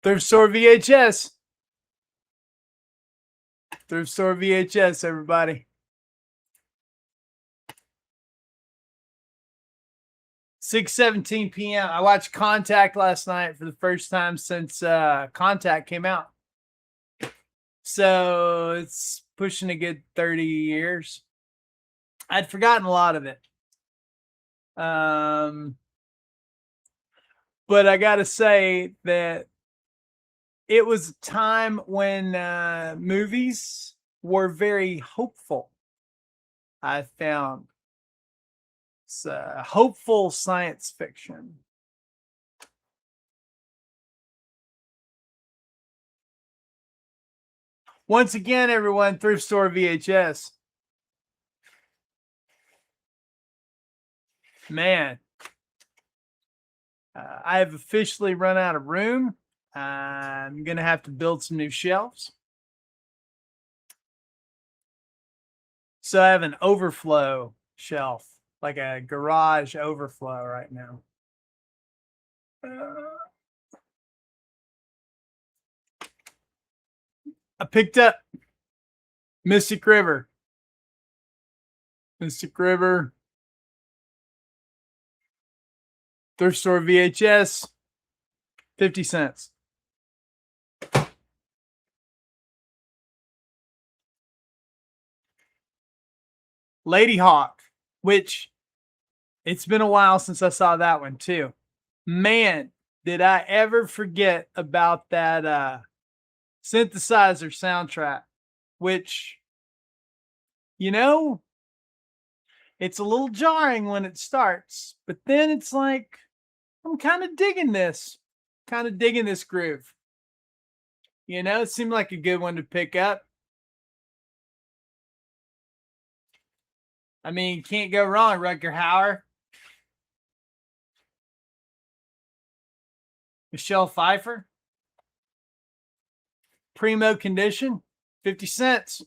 Thrift store VHS. Thrift store VHS, everybody. 6:17 p.m. I watched Contact last night for the first time since Contact came out. So it's pushing a good 30 years. I'd forgotten a lot of it. But I got to say that it was a time when movies were very hopeful. I found it's hopeful science fiction. Once again, everyone, thrift store VHS. Man, I have officially run out of room. I'm going to have to build some new shelves. So I have an overflow shelf, like a garage overflow right now. I picked up Mystic River. Mystic River. Thrift store VHS. 50 cents. Lady Hawk, which it's been a while since I saw that one too. Man, did I ever forget about that synthesizer soundtrack, which, you know, it's a little jarring when it starts, but then it's like, I'm kind of digging this, groove. You know, it seemed like a good one to pick up. I mean, can't go wrong, Rutger Hauer. Michelle Pfeiffer. Primo condition, 50 cents.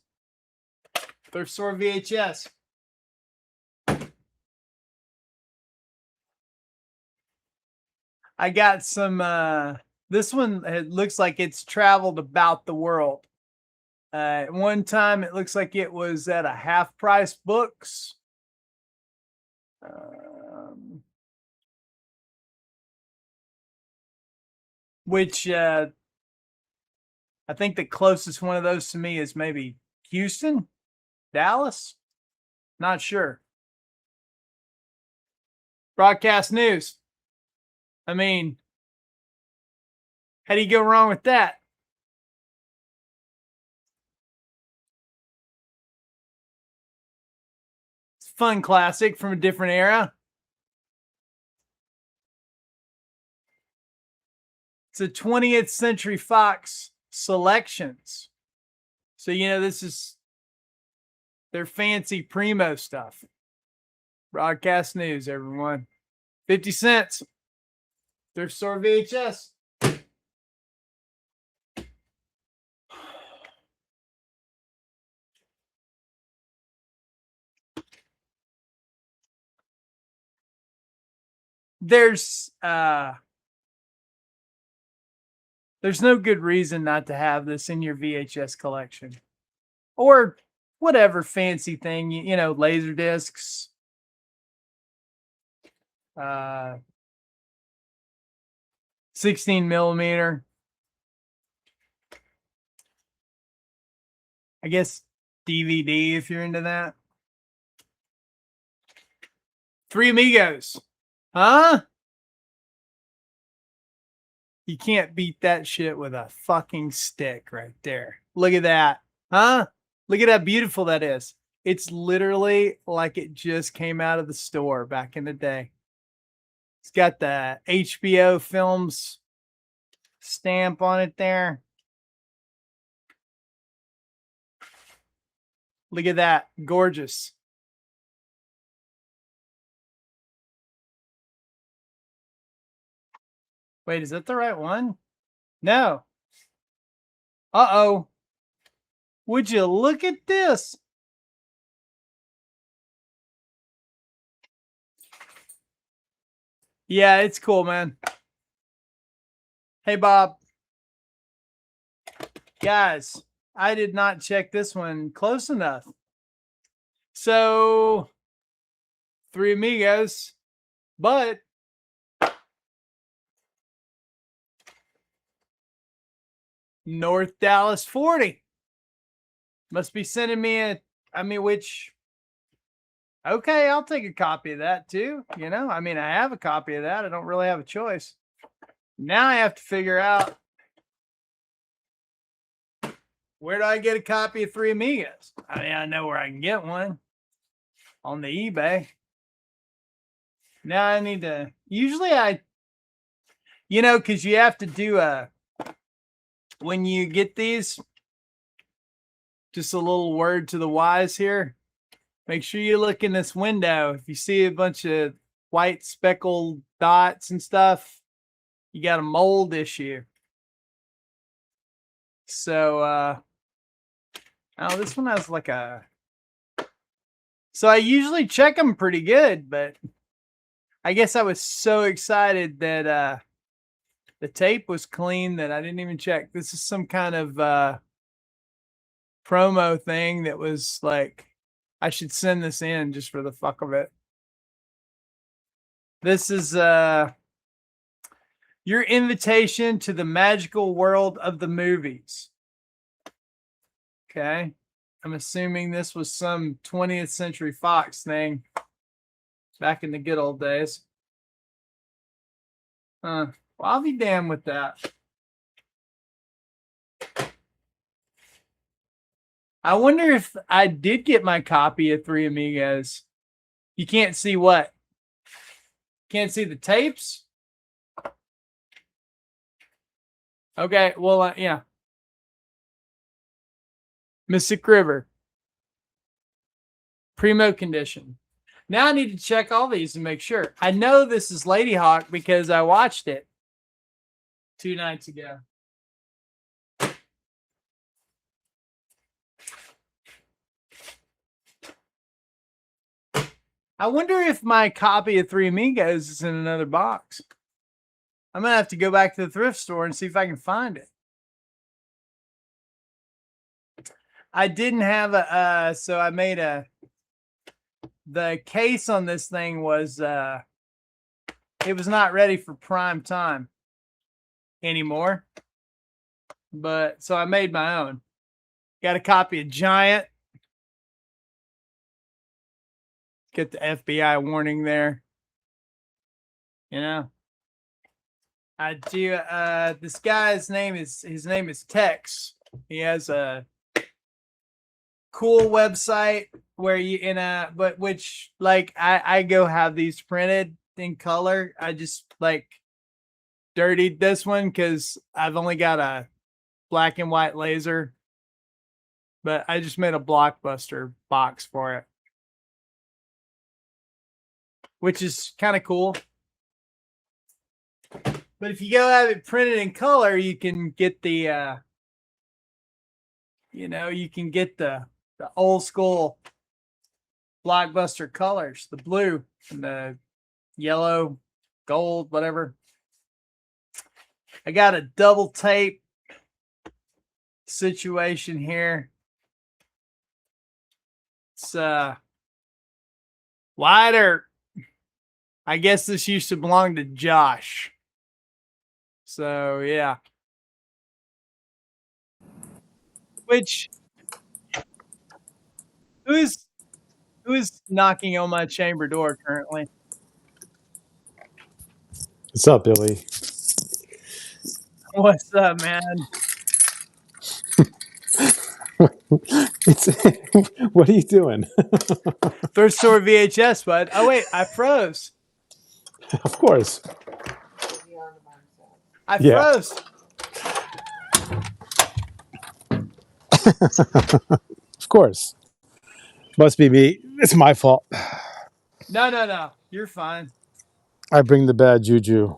Thrift store VHS. I got some, this one, it looks like it's traveled about the world. At one time, it looks like it was at a half price books. Which I think the closest one of those to me is maybe Houston, Dallas. Not sure. Broadcast news. I mean, how do you go wrong with that? It's a fun classic from a different era. It's a 20th Century Fox selections. So, you know, this is their fancy primo stuff. Broadcast news, everyone. 50 cents. Thrift store VHS. There's no good reason not to have this in your VHS collection. Or whatever fancy thing, you know, laser discs. 16 millimeter. I guess DVD if you're into that. Three Amigos. Huh? You can't beat that shit with a fucking stick right there. Look at that. Huh? Look at how beautiful that is. It's literally like it just came out of the store back in the day. It's got the HBO Films stamp on it there. Look at that. Gorgeous. Wait, is that the right one? No. Uh-oh. Would you look at this? Yeah, it's cool, man. Hey, Bob. Guys, I did not check this one close enough. So, Three Amigos, but North Dallas 40 must be sending me okay, I'll take a copy of that too. You know, I mean, I have a copy of that. I don't really have a choice. Now I have to figure out, where do I get a copy of Three Amigos? I mean, I know where I can get one, on the eBay. Now I need to, usually because you have to do when you get these, just a little word to the wise here. Make sure you look in this window. If you see a bunch of white speckled dots and stuff, you got a mold issue. So, oh, this one has like so I usually check them pretty good, but I guess I was so excited that the tape was clean that I didn't even check. This is some kind of promo thing that was like, I should send this in just for the fuck of it. This is your invitation to the magical world of the movies. Okay. I'm assuming this was some 20th Century Fox thing back in the good old days. Well, I'll be damned with that. I wonder if I did get my copy of Three Amigos. You can't see what? Can't see the tapes? Okay, well, yeah. Mystic River. Primo condition. Now I need to check all these and make sure. I know this is Lady Hawk because I watched it 2 nights ago. I wonder if my copy of Three Amigos is in another box. I'm going to have to go back to the thrift store and see if I can find it. I didn't have so I made the case on this thing was, it was not ready for prime time anymore. But, so I made my own. Got a copy of Giant. Get the FBI warning there. You know, I do. This guy's name is Tex. He has a cool website where I go have these printed in color. I just like dirtied this one because I've only got a black and white laser, but I just made a Blockbuster box for it, which is kind of cool. But if you go have it printed in color, you can get the, you can get the old school Blockbuster colors, the blue and the yellow, gold, whatever. I got a double tape situation here. It's wider. I guess this used to belong to Josh. So, yeah. Which, who is knocking on my chamber door currently? What's up, Billy? What's up, man? What are you doing? Thrift store VHS, bud. Oh, wait, I froze. Of course. I froze. Of course. Must be me. It's my fault. No. You're fine. I bring the bad juju.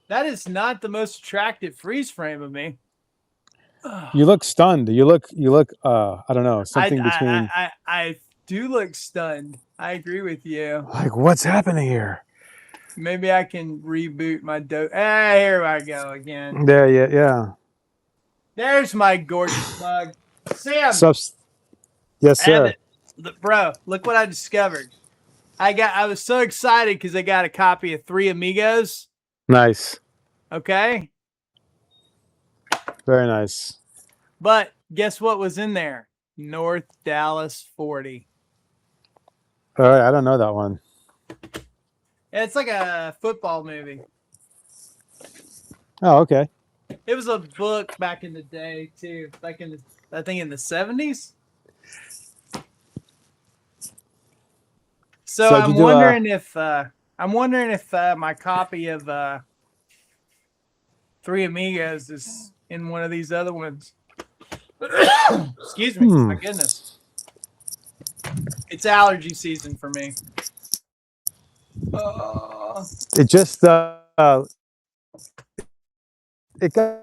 That is not the most attractive freeze frame of me. You look stunned. You look I don't know, something between I do look stunned. I agree with you. Like, what's happening here? Maybe I can reboot my here I go again. There, yeah. There's my gorgeous mug. Sam, Subs- yes, sir. bro, look what I discovered. I was so excited because I got a copy of Three Amigos. Nice. Okay. Very nice. But guess what was in there? North Dallas 40. All right, I don't know that one. It's like a football movie. Oh, okay. It was a book back in the day too, like I think in the 70s. So I'm wondering if my copy of Three Amigos is in one of these other ones. Excuse me. My goodness. It's allergy season for me. It just it got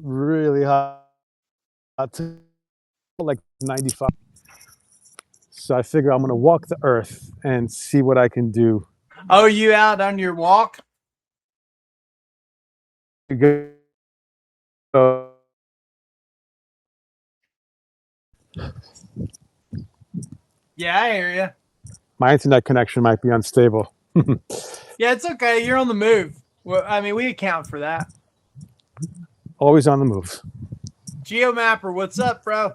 really hot to like 95. So I figure I'm gonna walk the earth and see what I can do. Oh, you out on your walk? Yeah, I hear you. My internet connection might be unstable. Yeah, it's okay. You're on the move. Well, I mean, we account for that. Always on the move. GeoMapper, what's up, bro?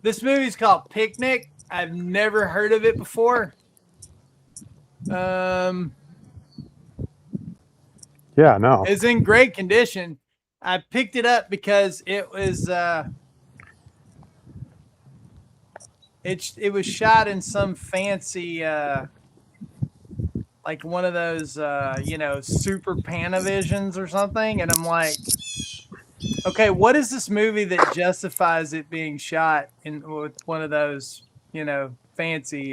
This movie's called Picnic. I've never heard of it before. Yeah, no. It's in great condition. I picked it up because it was it was shot in some fancy like one of those super Panavisions or something, and I'm like, okay, what is this movie that justifies it being shot with one of those fancy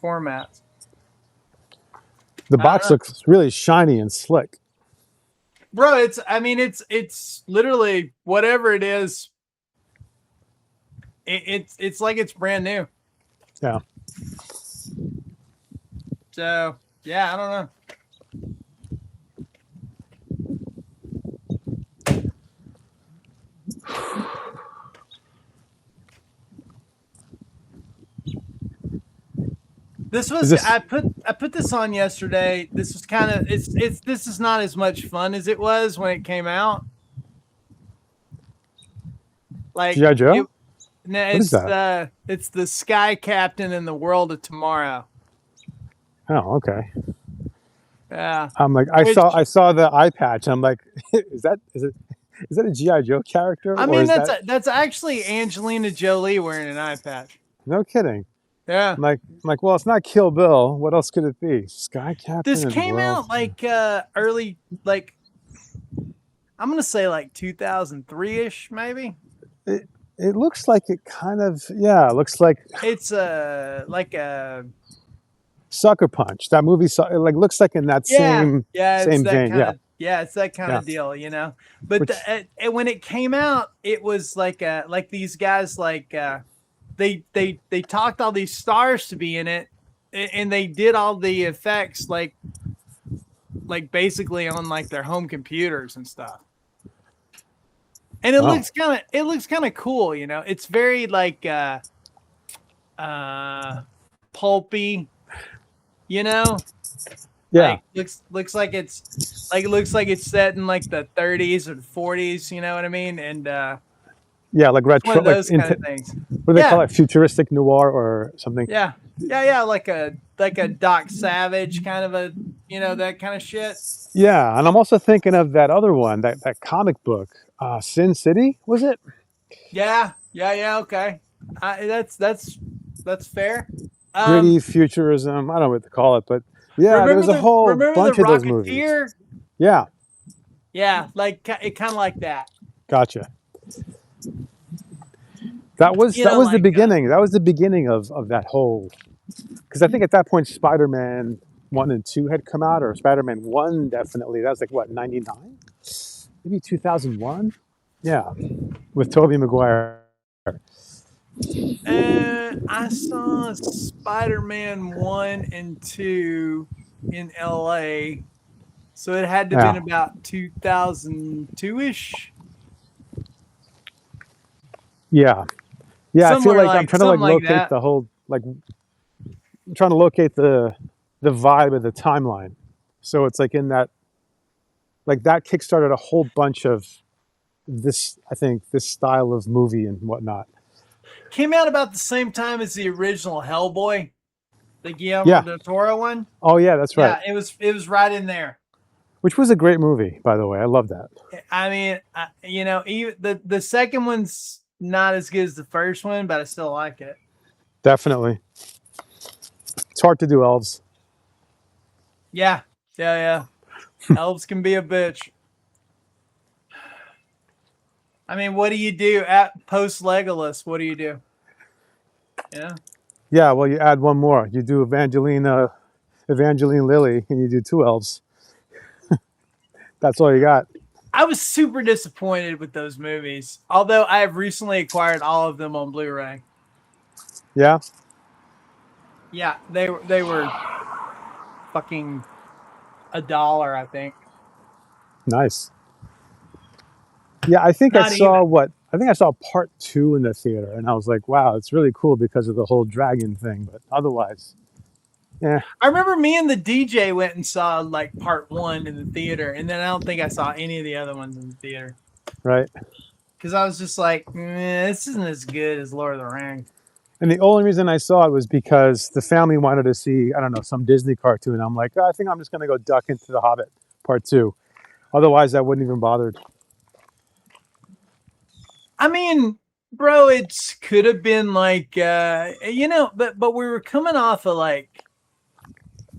formats? The box looks really shiny and slick. Bro, it's literally whatever it is. It's like it's brand new. Yeah. So yeah, I don't know. I put this on yesterday. This was kind of this is not as much fun as it was when it came out. Like G.I. Joe? It's the Sky Captain in the World of Tomorrow. Oh, okay. Yeah. I'm like, I saw the eye patch. I'm like, is that a G.I. Joe character? I mean, that's actually Angelina Jolie wearing an eye patch. No kidding. Yeah. I'm like, well, it's not Kill Bill. What else could it be? Sky Captain. This came out like early, like I'm gonna say like 2003-ish, maybe. It looks like it kind of, yeah. It looks like it's like a Sucker Punch. That movie, like, looks like in that same vein. Yeah, it's that kind of deal, But when it came out, it was like these guys they talked all these stars to be in it, and they did all the effects like basically on like their home computers and stuff. And it looks kind of cool, It's very like pulpy, Yeah. Like, looks like it's set in like the 30s or the 40s, you know what I mean? And yeah, like retro, one of those kind of things. What do they call it? Futuristic noir or something? Yeah, like a Doc Savage kind of that kind of shit. Yeah, and I'm also thinking of that other one, that comic book, Sin City, was it? Yeah, okay. That's fair. Gritty futurism. I don't know what to call it, but yeah, there was a whole bunch of those movies. Yeah. Yeah, like it kind of like that. Gotcha. That was the beginning. That was the beginning of that whole, because I think at that point Spider-Man 1 and 2 had come out, or Spider-Man 1 definitely. That was like what, 99? Maybe 2001? Yeah. With Tobey Maguire. I saw Spider-Man 1 and 2 in LA. So it had to have been Yeah. about 2002-ish. Yeah. Yeah. I feel Somewhere like I'm like trying to something like like locate that. the whole like I'm trying to locate the vibe of the timeline. So it's like in that like that kickstarted a whole bunch of this I think this style of movie and whatnot. Came out about the same time as the original Hellboy, the Guillermo Yeah. del Toro one. Oh yeah, that's right. Yeah, it was right in there. Which was a great movie, by the way. I love that. I mean, even the second one's not as good as the first one, but I still like it. Definitely. It's hard to do elves. Yeah, yeah, yeah. Elves can be a bitch. I mean, what do you do at post Legolas? What do you do? Yeah. Yeah, well you add one more. You do Evangeline Lilly and you do two elves. That's all you got. I was super disappointed with those movies, although I have recently acquired all of them on Blu-ray. Yeah? Yeah, they were fucking $1, I think. Nice. Yeah, I think Not even. I saw part two in the theater and I was like, wow, it's really cool because of the whole dragon thing. But otherwise, yeah, I remember me and the DJ went and saw like part one in the theater, and then I don't think I saw any of the other ones in the theater right. because I was just like, this isn't as good as Lord of the Rings. And the only reason I saw it was because the family wanted to see, I don't know, some Disney cartoon. I'm like, oh, I think I'm just gonna go duck into The Hobbit part two. Otherwise I wouldn't even bothered. I mean, bro, it could have been like, but we were coming off of like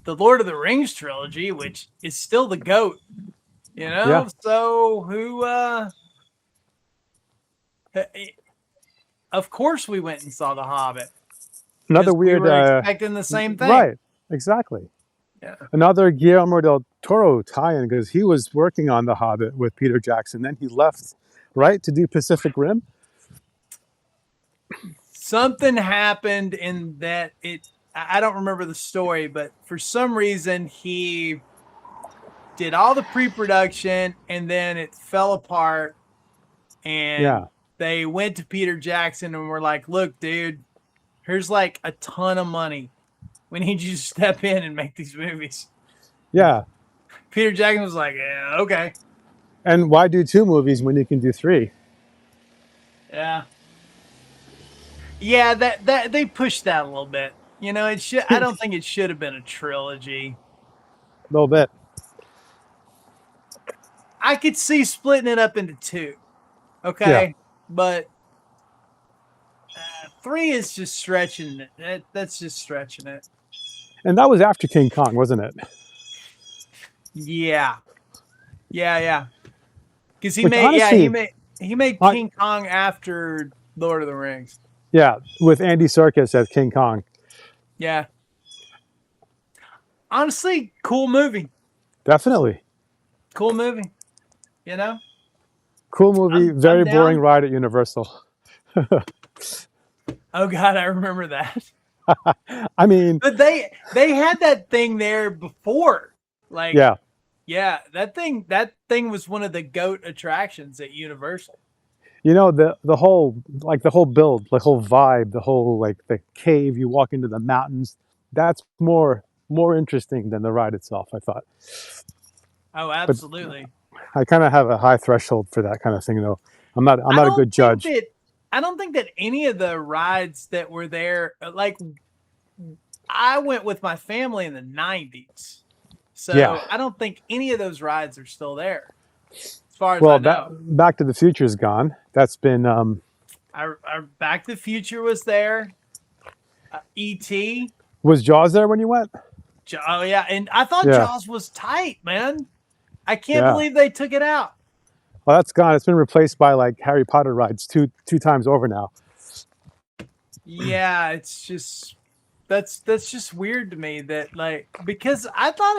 the Lord of the Rings trilogy, which is still the goat, Yeah. So who? Of course, we went and saw The Hobbit Another because we weird were expecting the same thing. right, exactly. Yeah. Another Guillermo del Toro tie-in because he was working on The Hobbit with Peter Jackson. Then he left, right, to do Pacific Rim. Something happened in that I don't remember the story, but for some reason he did all the pre-production and then it fell apart and Yeah, they went to Peter Jackson and were like, look, dude, here's like a ton of money. We need you to step in and make these movies. yeah. Peter Jackson was like, yeah, okay. And why do two movies when you can do three? Yeah. Yeah, that they pushed that a little bit. I don't think it should have been a trilogy. A little bit. I could see splitting it up into two. Yeah. Okay. But three is just stretching it. That's just stretching it. And that was after King Kong, wasn't it? Yeah. Yeah, yeah. Because Which honestly, he made King Kong after Lord of the Rings. yeah, with Andy Serkis as King Kong. Yeah. Honestly, cool movie. Definitely. Cool movie. You know? Cool movie, I'm very boring down. ride at Universal. Oh God, I remember that. I mean, But they had that thing there before. Like, yeah. yeah, that thing was one of the GOAT attractions at Universal. You know, the whole the whole build, the whole vibe, the whole like the cave, you walk into the mountains, that's more interesting than the ride itself, I thought. Oh, But absolutely. I kind of have a high threshold for that kind of thing though. I'm I not a don't good think judge. that I don't think that any of the rides that were there, like I went with my family in the 90s. Yeah. So I don't think any of those rides are still there, as far as I Well, know. Back to the Future's gone. That's been Back to the Future was there. E.T. was Jaws there when you went? Oh yeah, and I thought Yeah. Jaws was tight, man. I can't Yeah. believe they took it out. Well, that's gone. It's been replaced by like Harry Potter rides two times over now. Yeah, it's just that's just weird to me that like because I thought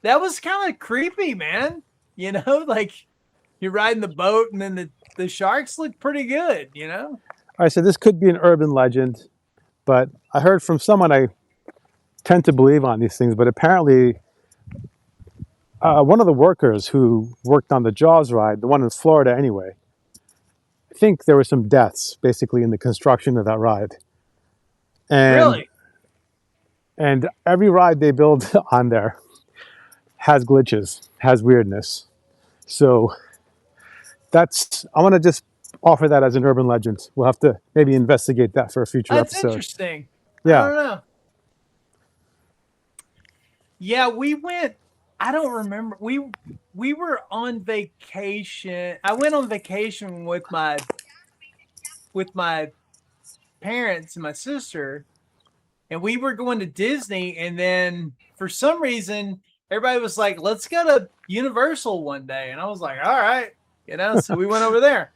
that was kind of creepy, man. Like you're riding the boat and then the sharks look pretty good, I said this could be an urban legend, but I heard from someone tend to believe on these things, but apparently one of the workers who worked on the Jaws ride, the one in Florida anyway, I think there were some deaths basically in the construction of that ride. And Really? and every ride they build on there has glitches, has weirdness. So that's I want to just offer that as an urban legend. We'll have to maybe investigate that for a future That's episode. interesting. I Yeah. don't know. Yeah, we went. I don't remember. We were on vacation. I went on vacation with my parents and my sister, and we were going to Disney. And then for some reason, everybody was like, "Let's go to Universal one day," and I was like, "All right," So we went over there.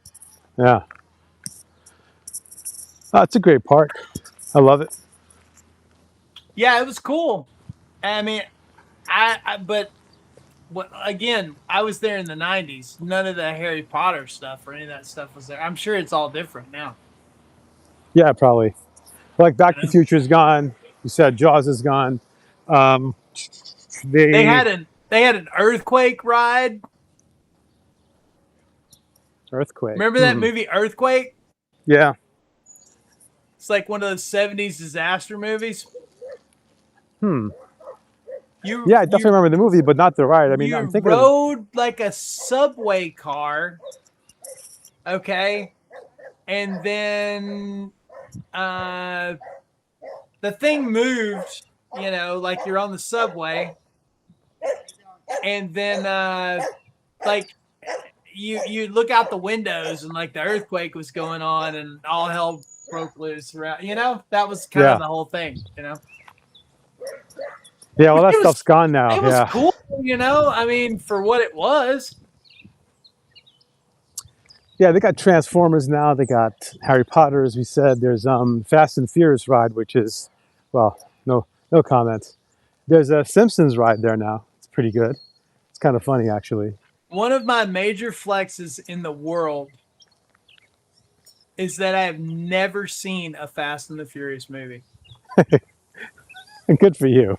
Yeah. Oh, it's a great park. I love it. Yeah, it was cool. I mean, but again, I was there in the 90s. None of the Harry Potter stuff or any of that stuff was there. I'm sure it's all different now. Yeah, probably. Like Back You to the know? Future is gone. You said Jaws is gone. Um, They the had an earthquake ride. earthquake. Remember that movie Earthquake? Yeah. It's like one of those 70s disaster movies. Yeah, I definitely remember the movie, but not the ride. I mean, I'm You thinking of. rode like a subway car, okay? And then the thing moved, like you're on the subway, and then like you look out the windows and like the earthquake was going on and all hell broke loose around. That was kind of the whole thing. Yeah, well, that It stuff's was gone now. it was Yeah. cool. I mean, for what it was. Yeah, they got Transformers now. They got Harry Potter, as we said. There's Fast and Furious ride, which is, well, no comment. There's a Simpsons ride there now. It's pretty good. It's kind of funny, actually. One of my major flexes in the world is that I have never seen a Fast and the Furious movie. Good for you.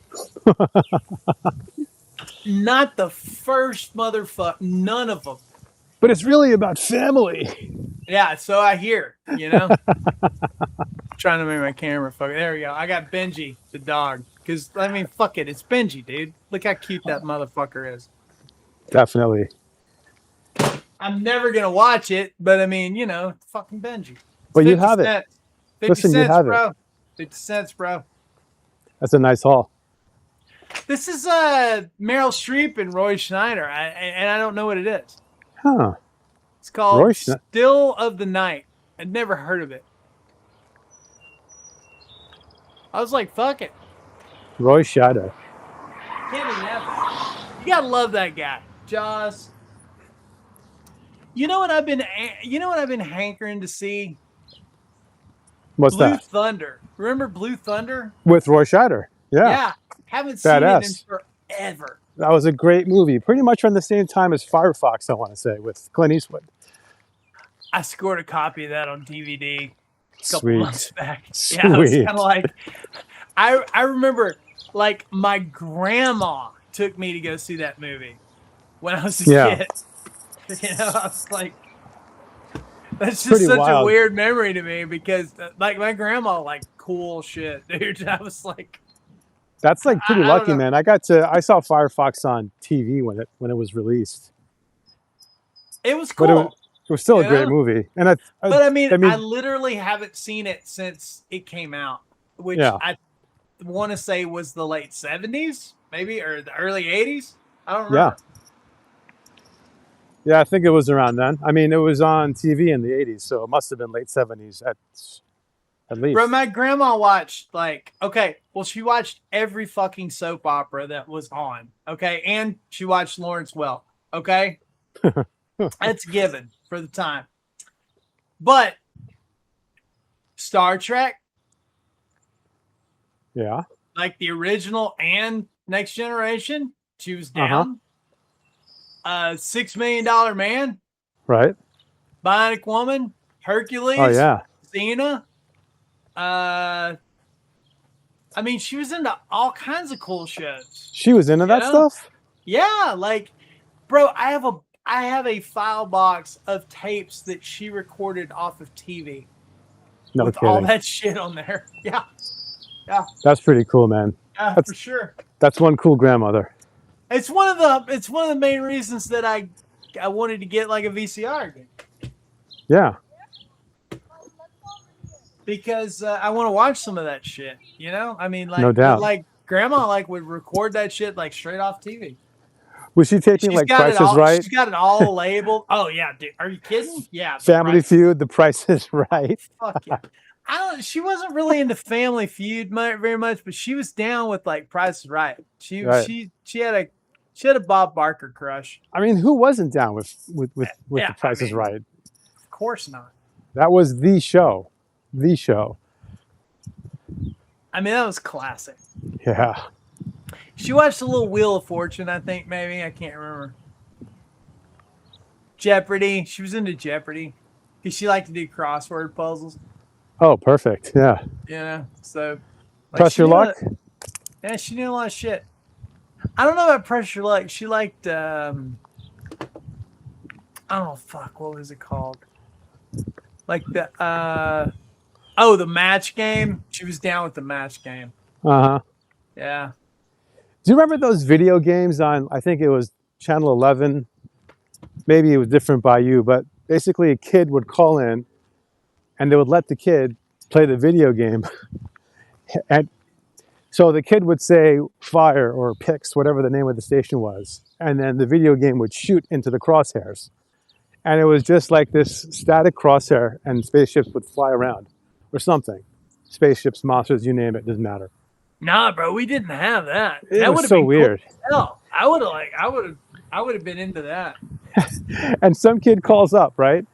Not the first motherfucker. None of them. But it's really about family. Yeah, so I hear, Trying to make my camera fuck. There we go. I got Benji, the dog. Because, I mean, fuck it. It's Benji, dude. Look how cute that motherfucker is. Definitely. I'm never going to watch it, but I mean, fucking Benji. But you have it. 50 Listen, cents, you have bro. it. 50 cents, bro. That's a nice haul. This is Meryl Streep and Roy Schneider, and I don't know what it is. Huh. It's called Still of the Night. I'd never heard of it. I was like, fuck it. Roy Scheider. Can't even have it. You gotta love that guy, Jaws. You know what I've been hankering to see? What's Blue that? Thunder. Remember Blue Thunder? With Roy Scheider. Yeah. Yeah. Haven't seen it in forever. That was a great movie. Pretty much around the same time as Firefox, I want to say, with Clint Eastwood. I scored a copy of that on DVD a couple Sweet. months back. Sweet. Yeah, it was kind of like I remember like my grandma took me to go see that movie when I was a kid. I was like, that's just such a weird memory to me because like my grandma liked cool shit, dude. I was like, that's like pretty lucky, man. I saw Firefox on TV when it was released. It was cool. It was still a great movie. And I mean, I literally haven't seen it since it came out, which I want to say was the late 70s, maybe, or the early 80s. I don't remember. Yeah, I think it was around then. I mean, it was on TV in the 80s, so it must have been late 70s at least. Bro, my grandma watched she watched every fucking soap opera that was on, okay? And she watched Lawrence Welk, okay? That's given for the time. But Star Trek, like the original and Next Generation, she was down. $6 Million Man, right? Bionic Woman, Hercules, oh yeah, Xena. I mean, she was into all kinds of cool shows. She was into that stuff? Yeah, like, bro, I have a file box of tapes that she recorded off of TV. No with kidding. all that shit on there. Yeah. Yeah. That's pretty cool, man. Yeah, for sure. That's one cool grandmother. It's one of the main reasons that I wanted to get like a VCR again. Yeah. Because I want to watch some of that shit, you know? I mean, like, no doubt. Like grandma like would record that shit like straight off TV. Was she taping like Price is Right? She's got it all labeled. Oh yeah, dude. Are you kidding? Yeah. Family Feud, The Price is Right. Fuck yeah. She wasn't really into Family Feud very much, but she was down with like Price is Right. She had a Bob Barker crush. I mean, who wasn't down with The Price is Right? Of course not. That was the show. The show. I mean, that was classic. Yeah. She watched a little Wheel of Fortune, I think, maybe. I can't remember. Jeopardy. She was into Jeopardy because she liked to do crossword puzzles. Oh, perfect. Yeah. Yeah. So. Like, Press Your Luck? Yeah, she knew a lot of shit. I don't know about Press Your Luck. She liked, I don't know, what was it called? Like the Match Game. She was down with the Match Game. Uh-huh. Yeah. Do you remember those video games on, I think it was Channel 11? Maybe it was different by you, but basically a kid would call in and they would let the kid play the video game. And so the kid would say fire or pix, whatever the name of the station was. And then the video game would shoot into the crosshairs. And it was just like this static crosshair and spaceships would fly around or something. Spaceships, monsters, you name it, doesn't matter. Nah, bro, we didn't have that. That was so weird. Cool. I would have been into that. And some kid calls up, right?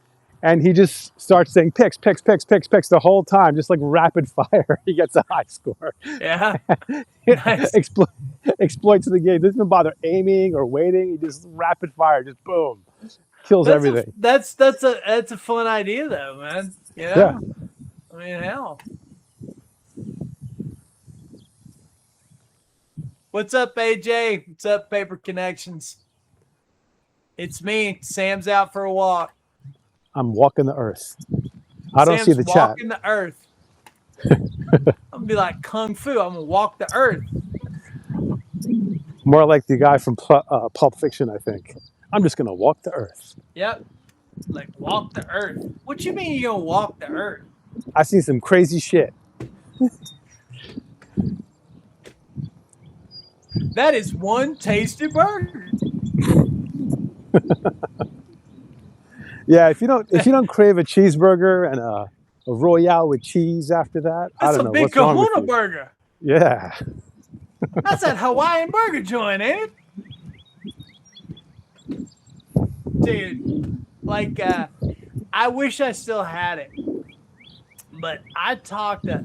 And he just starts saying picks the whole time, just like rapid fire. He gets a high score. Yeah. Nice. Exploits the game. Doesn't even bother aiming or waiting. He just rapid fire, just boom. Kills everything. That's a fun idea though, man. You know? Yeah. I mean, hell. What's up, AJ? What's up, Paper Connections? It's me. Sam's out for a walk. I'm walking the earth. I don't see the chat. Walking the earth. I'm gonna be like Kung Fu. I'm gonna walk the earth. More like the guy from Pulp Fiction, I think. I'm just gonna walk the earth. Yep. Like walk the earth. What you mean you're gonna walk the earth? I seen some crazy shit. That is one tasty burger. Yeah, if you don't crave a cheeseburger and a Royale with cheese after that, I don't know what's wrong with you. That's a big Kahuna burger. Yeah. That's that Hawaiian burger joint, ain't it? Dude, like, I wish I still had it. But I talked, I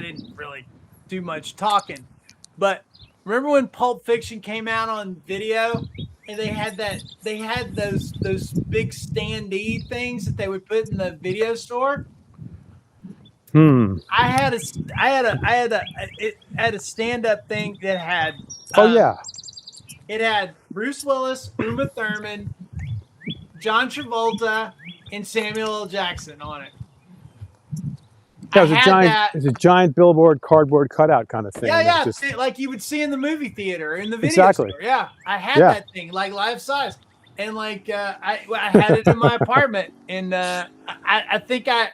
didn't really do much talking. But remember when Pulp Fiction came out on video? And they had those big standee things that they would put in the video store. I had a stand-up thing that had. It had Bruce Willis, Uma Thurman, John Travolta, and Samuel L. Jackson on it. Yeah, it was a giant billboard, cardboard cutout kind of thing. Yeah, just, like you would see in the movie theater, in the video store. Yeah, I had that thing, like life size, and like I had it in my apartment, and I think I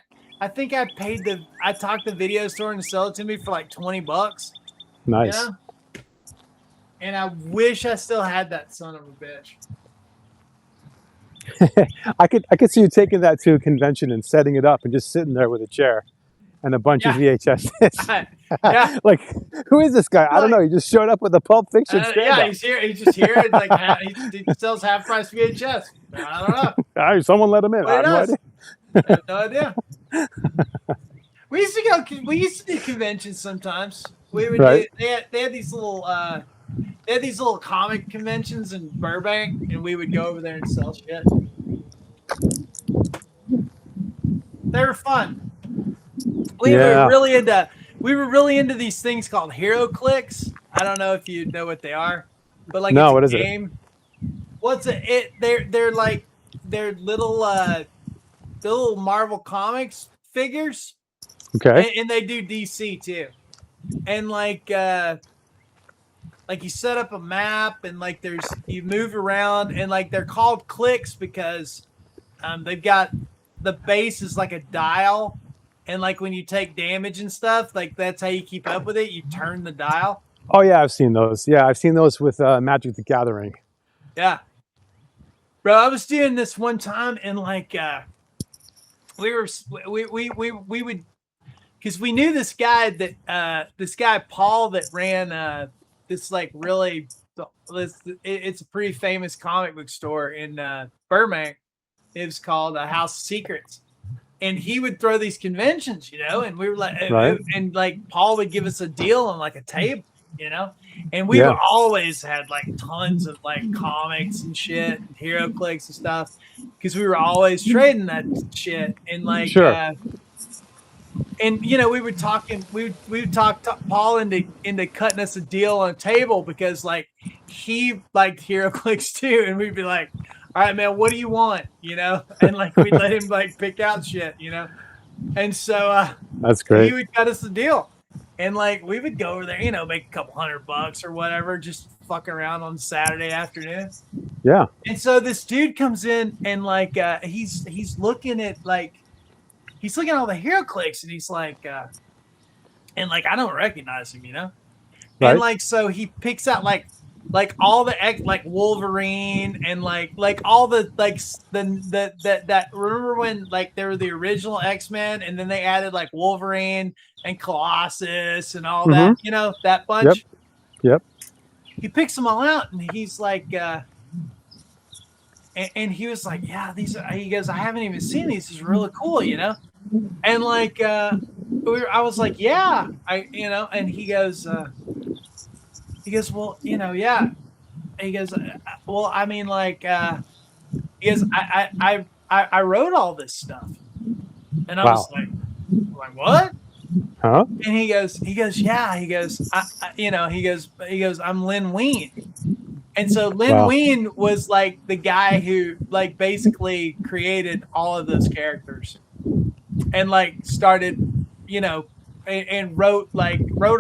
talked the video store and sell it to me for like $20. Nice. You know? And I wish I still had that son of a bitch. I could see you taking that to a convention and setting it up and just sitting there with a chair and a bunch of VHS. Like, who is this guy? I don't know. He just showed up with a Pulp Fiction stand-up. He's here. He's just here. Like, he sells half-price VHS. I don't know. Someone let him in. I have no idea. We used to do conventions sometimes. We would do, they had these little comic conventions in Burbank, and we would go over there and sell shit. They were fun. We were really into we were really into these things called hero clicks. I don't know if you know what they are, but like it's No, a what is it? game. What's it? They're like they're little Marvel Comics figures, Okay. and they do DC too. And like you set up a map, and like there's you move around, and like they're called clicks because they've got the base is like a dial, and like when you take damage and stuff, like that's how you keep up with it. You turn the dial. Oh yeah, I've seen those. Yeah, I've seen those with Magic the Gathering. Yeah, bro. I was doing this one time, and like we would because we knew this guy Paul that ran this like really it's a pretty famous comic book store in Burbank. It was called House of Secrets, and he would throw these conventions, and we were like, Right. and like Paul would give us a deal on like a table, and we Yeah. were always had like tons of like comics and shit, and hero clicks and stuff, because we were always trading that shit, and like Sure. and we would talk Paul into cutting us a deal on a table because like he liked hero clicks too, and we'd be like, all right, man, what do you want? And like we'd let him like pick out shit, and so That's great. he would cut us the deal, and like we would go over there, make a couple $100 or whatever, just fucking around on Saturday afternoon. Yeah. And so this dude comes in, and like he's looking at all the hero clicks, and he's like and like I don't recognize him, Right. and like so he picks out like all the like Wolverine, and like all the like that remember when like they were the original X-Men, and then they added like Wolverine and Colossus and all that, that bunch. Yep. He picks them all out, and he's like and he was like, yeah, he goes, I haven't even seen these. This is really cool, And like I was like, yeah, and he goes, well, yeah. He goes, well, I mean, like, he goes, I wrote all this stuff, and I was like, what? Huh? And he goes, yeah. He goes, he goes, I'm Lin Wein. And so Lin Wein was like the guy who like basically created all of those characters, and like started, and wrote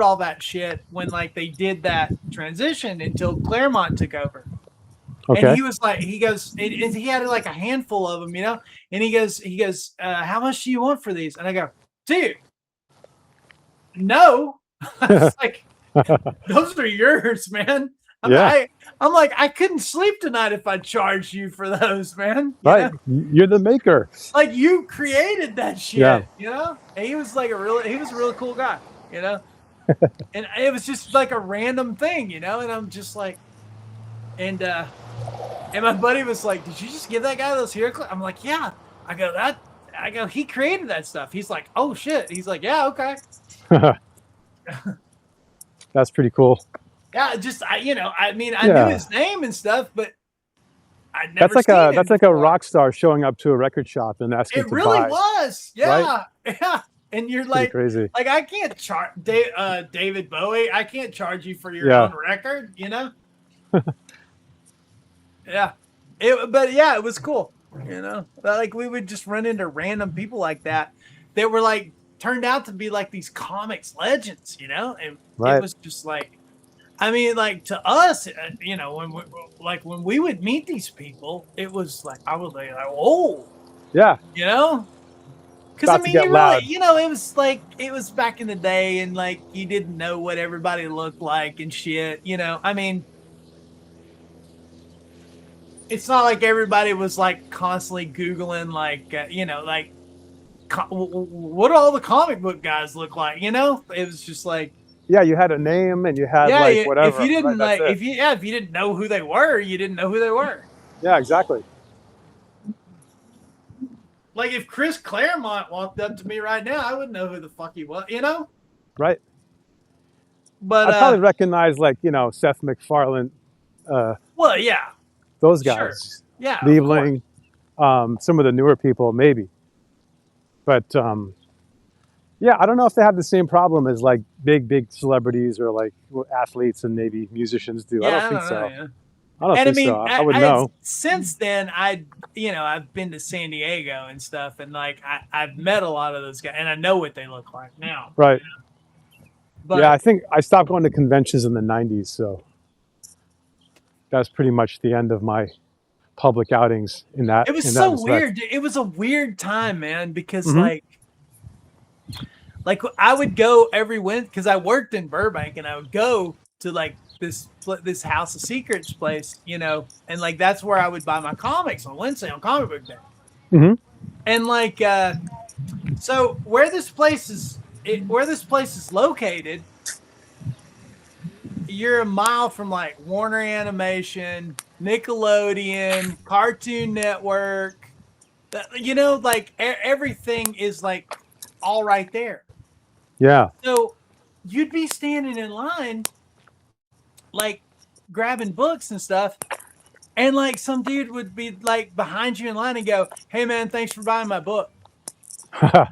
all that shit when like they did that transition until Claremont took over. Okay. And he was like, he goes, and he had like a handful of them, and he goes, how much do you want for these? And I go, dude, no. I was like, those are yours, man. I'm like, I couldn't sleep tonight if I charged you for those, man. Right. You're the maker. Like you created that shit, Yeah. And he was a really cool guy, and it was just like a random thing, and I'm just like, and my buddy was like, did you just give that guy those hero clips? I'm like, yeah. I go, he created that stuff. He's like, oh shit. He's like, yeah, okay. That's pretty cool. Yeah, just I knew his name and stuff, but I'd never that's like a rock star showing up to a record shop and asking to buy. It really was, yeah, right? yeah. And you're like, crazy. Like I can't charge David Bowie. I can't charge you for your own record, Yeah, it was cool, Like we would just run into random people like that were like turned out to be like these comics legends, and it was just like. I mean, like to us, when we would meet these people, it was like I was like, oh, yeah, because I mean, you really, it was back in the day, and like you didn't know what everybody looked like and shit, I mean, it's not like everybody was like constantly Googling, like, what do all the comic book guys look like, It was just like. Yeah, you had a name and you had like whatever. If you didn't if you didn't know who they were, you didn't know who they were. Yeah, exactly. Like if Chris Claremont walked up to me right now, I wouldn't know who the fuck he was, Right. But I probably recognize like Seth MacFarlane. Well, yeah. Those guys. Sure. Yeah. Liebling, some of the newer people maybe, but Yeah, I don't know if they have the same problem as like big celebrities or like athletes and maybe musicians do. I don't Yeah, I think don't know. so. Yeah. I don't And I think so. mean, I would I know. since then I've been to San Diego and stuff, and like I've met a lot of those guys, and I know what they look like now. Right. Yeah, But I think I stopped going to conventions in the 90s, so that's pretty much the end of my public outings it was in that so respect. weird. It was a weird time, man, because Hmm. like I would go every Wednesday because I worked in Burbank, and I would go to like this House of Secrets place, and like that's where I would buy my comics on Wednesday on comic book day. Hmm. And like so where this place is located, you're a mile from like Warner Animation, Nickelodeon, Cartoon Network. Like everything is like all right there. Yeah. So you'd be standing in line, like grabbing books and stuff, and like some dude would be like behind you in line and go, "Hey man, thanks for buying my book." And you're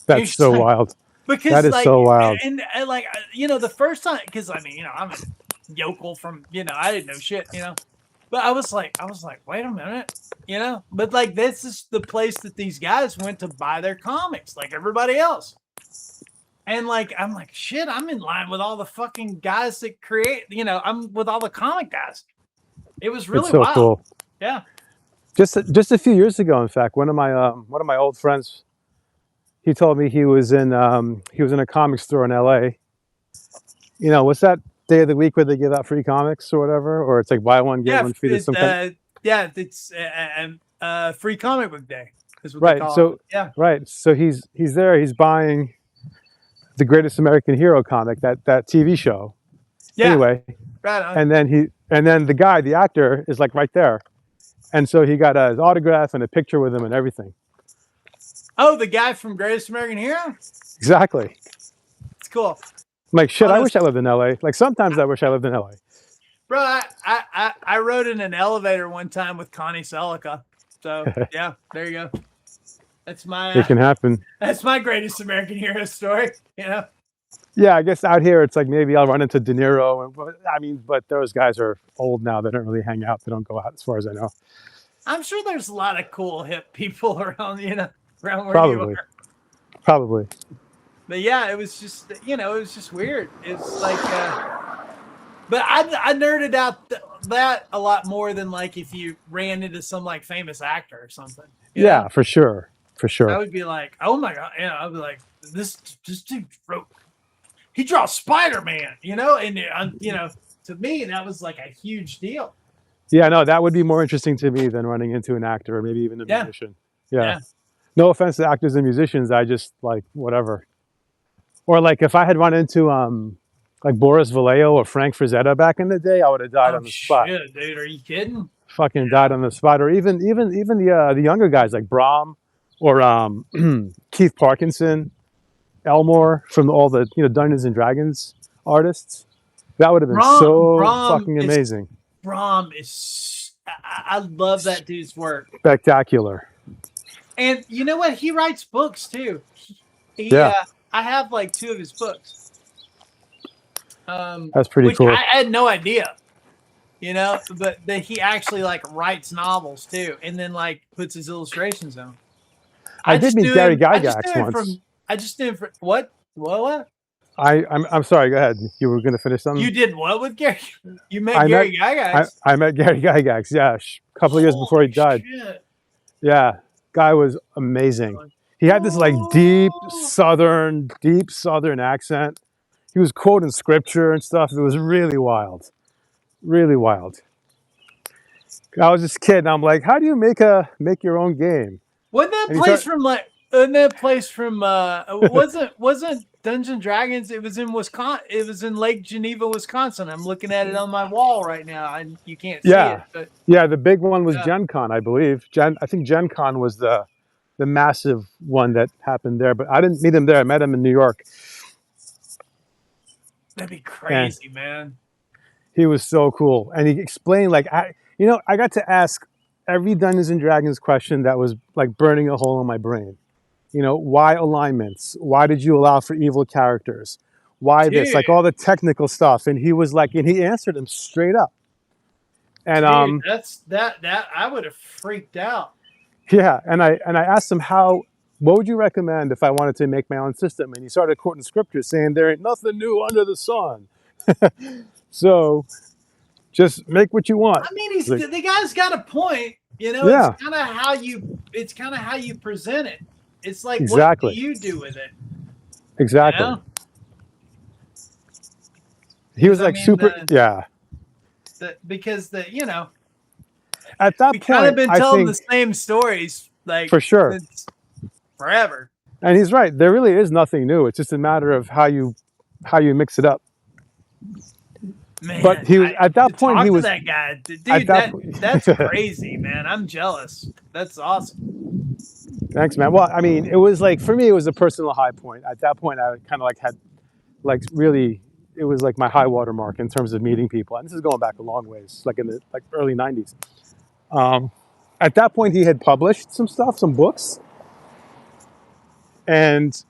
That's just so like, wild. That because is like, so wild. and like, the first time, because I mean, I'm a yokel from, I didn't know shit, but I was like, wait a minute, but like, this is the place that these guys went to buy their comics, like everybody else. And like, I'm like, shit, I'm in line with all the fucking guys that create, I'm with all the comic guys. It was It's really so wild. cool. Yeah. Just a few years ago, in fact, one of my old friends, he told me he was in a comic store in LA. You know, what's that day of the week where they give out free comics or whatever, or it's like buy one get Yeah. one free to some kind. Yeah. It's free comic book day is what they Right. call it. So Yeah. right. So he's there. He's buying the Greatest American Hero comic, that TV show. Yeah. Anyway, Right on. and then the guy, the actor, is like right there, and so he got his autograph and a picture with him and everything. Oh, the guy from Greatest American Hero? Exactly. It's cool. I'm like, shit, I wish I Honestly, lived in LA. Like sometimes I wish I lived in LA. bro, I rode in an elevator one time with Connie Selica. So yeah, there you go. That's It can happen. that's my Greatest American Hero story. Yeah, I guess out here it's like maybe I'll run into De Niro, but those guys are old now. They don't really hang out. They don't go out, as far as I know. I'm sure there's a lot of cool hip people around, around where you Probably, are. probably. But yeah, it was just, it was just weird. It's like, but I nerded out that a lot more than like if you ran into some like famous actor or something. Yeah, for sure, for I sure. would be like, oh my god, I'd be like, this dude wrote, he draws Spider-Man, and to me that was like a huge deal. Yeah, no, that would be more interesting to me than running into an actor or maybe even a Yeah, musician. Yeah. yeah. No offense to actors and musicians, I just like whatever. Or like if I had run into like Boris Vallejo or Frank Frazetta back in the day, I would have died Oh on the spot. shit, dude, are you kidding? Fucking died on the spot. Or even the younger guys like Brahm or Keith Parkinson, Elmore from all the Dungeons and Dragons artists. That would have been so fucking amazing. Brahm is, I love that dude's work. Spectacular. And you know what? He writes books too. Yeah. I have like 2 of his books. That's pretty cool. I had no idea, but that he actually like writes novels too, and then like puts his illustrations on. I did meet Gary Gygax once. I just knew him from what? I'm sorry. Go ahead. You were going to finish something. You did what with Gary? You met Gary Gygax? I met Gary Gygax. Yeah, a couple of years before he died. Shit. Yeah, guy was amazing. He had this like deep southern accent. He was quoting scripture and stuff. It was really wild, really wild. I was just kidding. I'm like, how do you make your own game? Wasn't that place from wasn't Dungeons & Dragons? It was in Wisconsin. It was in Lake Geneva, Wisconsin. I'm looking at it on my wall right now, and you can't see it. But yeah, the big one was Gen Con, I believe. I think Gen Con was the massive one that happened there, but I didn't meet him there. I met him in New York. That'd be crazy, man. He was so cool, and he explained like I got to ask every Dungeons and Dragons question that was like burning a hole in my brain. You know, why alignments? Why did you allow for evil characters? Why this? Dude, Like all the technical stuff. And he was like, and he answered them straight up. And dude, that's that I would have freaked out. yeah, and I asked him what would you recommend if I wanted to make my own system? And he started quoting scriptures saying there ain't nothing new under the sun. So just make what you want. I mean, Like, the guy's got a point. You know, yeah, it's kind of how you present it. It's like, exactly. what do you do with it? Exactly. You know? He was like super, yeah. Because you know, At that we point, kind of been I telling think, the same stories like for sure, since forever. and he's right. There really is nothing new. It's just a matter of how you mix it up. Man, but he was at that point. He was that guy, dude. That's crazy, man. I'm jealous. That's awesome. Thanks, man. Well, I mean, it was like for me, it was a personal high point. At that point, I kind of like had, like, really, it was like my high water mark in terms of meeting people. And this is going back a long ways, like in the early '90s. At that point, he had published some stuff, some books, and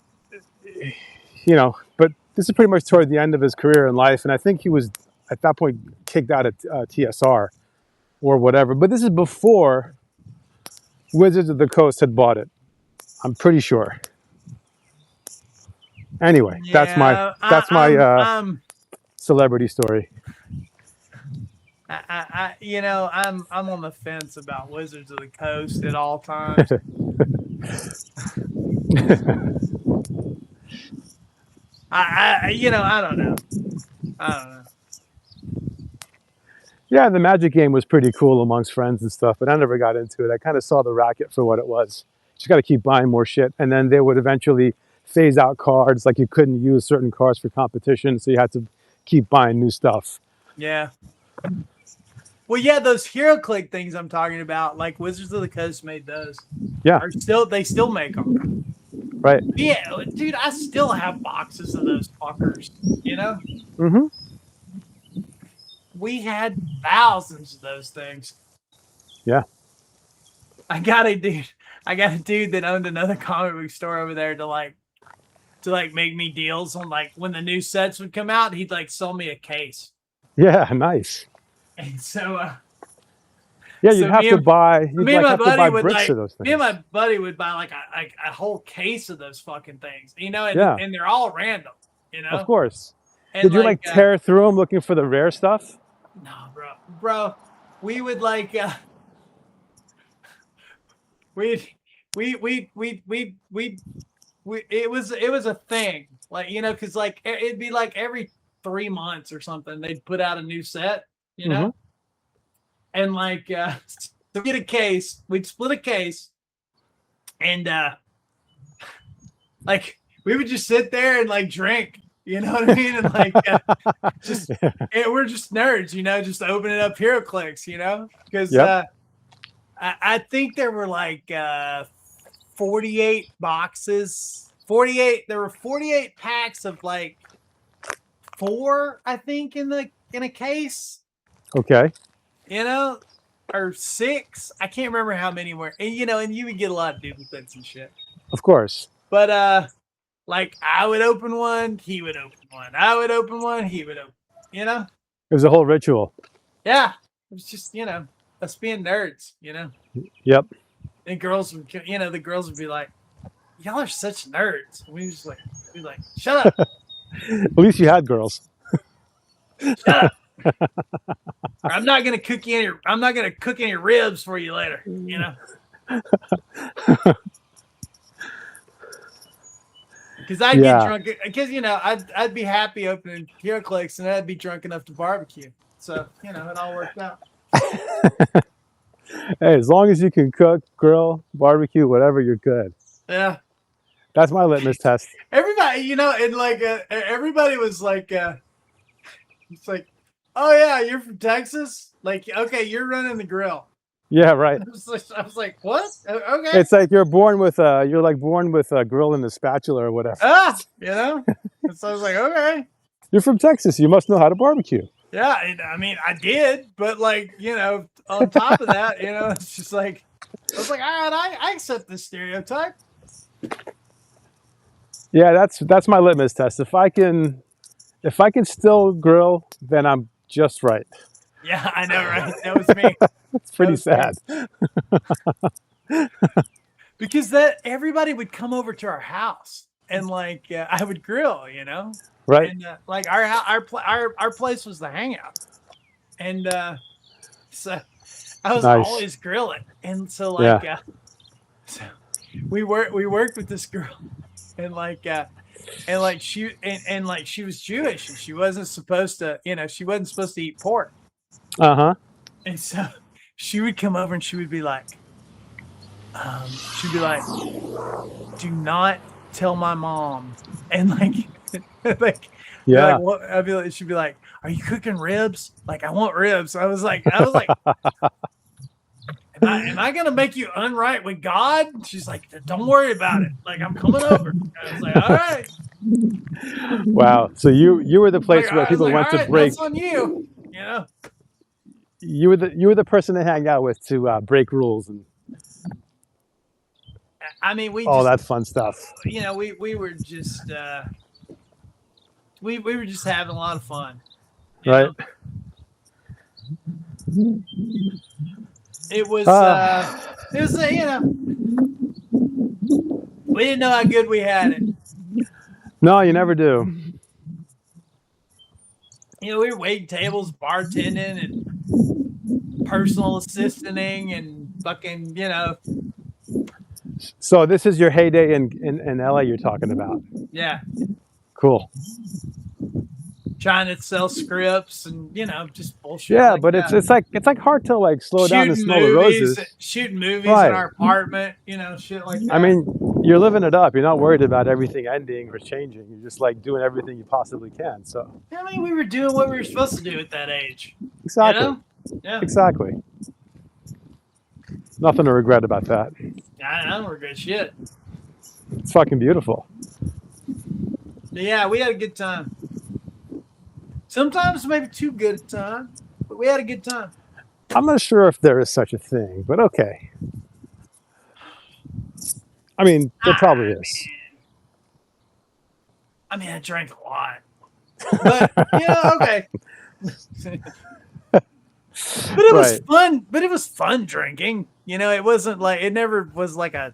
you know, but this is pretty much toward the end of his career in life, and I think he was at that point kicked out of TSR or whatever. But this is before Wizards of the Coast had bought it. I'm pretty sure. Anyway, yeah, that's my celebrity story. You know, I'm on the fence about Wizards of the Coast at all times. You know, I don't know. Yeah, the Magic game was pretty cool amongst friends and stuff, but I never got into it. I kind of saw the racket for what it was. Just got to keep buying more shit, and then they would eventually phase out cards. Like you couldn't use certain cards for competition, so you had to keep buying new stuff. Yeah. Well, yeah, those HeroClick things I'm talking about, like Wizards of the Coast made those. Yeah. They still make them. Right. Yeah, dude, I still have boxes of those fuckers, you know? Mm-hmm. We had thousands of those things. Yeah. I got a dude that owned another comic book store over there to make me deals on like when the new sets would come out, he'd like sell me a case. Yeah, nice. And so yeah, you'd have to buy bricks of those things. Me and my buddy would buy like a whole case of those fucking things, you know, and they're all random, you know. Of course. And did you like tear through them looking for the rare stuff? No, bro. We would like it was a thing, like, you know, because like it'd be like every 3 months or something they'd put out a new set, you know. Mm-hmm. And like to get a case, we'd split a case, and like we would just sit there and like drink, you know what I mean, and like we're just nerds, you know, just opening up HeroClix, you know, because I think there were like 48 boxes. 48. There were 48 packs of like 4, I think, in a case. Okay. You know, or 6. I can't remember how many were. And you know, and you would get a lot of duplicates and shit. Of course. But like I would open one, he would open one. I would open one, he would open. You know. It was a whole ritual. Yeah, it was just, you know, us being nerds, you know. Yep. And girls would, you know, the girls would be like, "Y'all are such nerds." And we'd be like, "Shut up." At least you had girls. Shut up. I'm not gonna cook any ribs for you later, you know. Because I'd get drunk. Because, you know, I'd be happy opening HeroClix and I'd be drunk enough to barbecue. So, you know, it all worked out. Hey, as long as you can cook, grill, barbecue, whatever, you're good. Yeah. That's my litmus test. Everybody, you know, and like everybody was like, it's like, "Oh yeah, you're from Texas? Like, okay, you're running the grill." Yeah, right. I was like, "What? Okay." It's like you're born with a grill and a spatula or whatever. You know. So I was like, "Okay." You're from Texas. You must know how to barbecue. Yeah, I mean, I did, but like, you know, on top of that, you know, it's just like, I was like, all right, I accept this stereotype. Yeah, that's my litmus test. If I can still grill, then I'm just right. Yeah, I know, right? That was me. It's That pretty was me. sad. Because that everybody would come over to our house and like I would grill, Right? and like our place was the hangout, and so I was Nice. always grilling, and so Yeah. like so we worked with this girl, and like she was Jewish, and she wasn't supposed to eat pork, Uh-huh. and so she would come over and she would be like, do not tell my mom. And like, Yeah. what? She'd be like, are you cooking ribs? Like, I want ribs. I was like, am I going to make you unright with God? She's like, don't worry about it. Like, I'm coming over. I was like, all right. Wow. So you were the place where people went to all right, break. that's on you. You were the person to hang out with to break rules and I mean, all that fun stuff. we were just we were just having a lot of fun. Right. It was we didn't know how good we had it. No, you never do. We were waiting tables, bartending, and personal assisting, and fucking, So this is your heyday in LA you're talking about. Yeah. Cool. Trying to sell scripts and just bullshit. Yeah, like but that. it's like hard to like slow down and smell the roses. Shooting movies Right. in our apartment, shit like that. I mean, you're living it up. You're not worried about everything ending or changing. You're just like doing everything you possibly can. So I mean, we were doing what we were supposed to do at that age. exactly. Yeah. Exactly. Nothing to regret about that. I don't regret shit. It's fucking beautiful. But yeah, we had a good time. Sometimes maybe too good a time, but we had a good time. I'm not sure if there is such a thing, but okay. I mean, there probably is. I mean, I drank a lot, but okay. But it was fun. But it was fun drinking. It wasn't like it never was like a.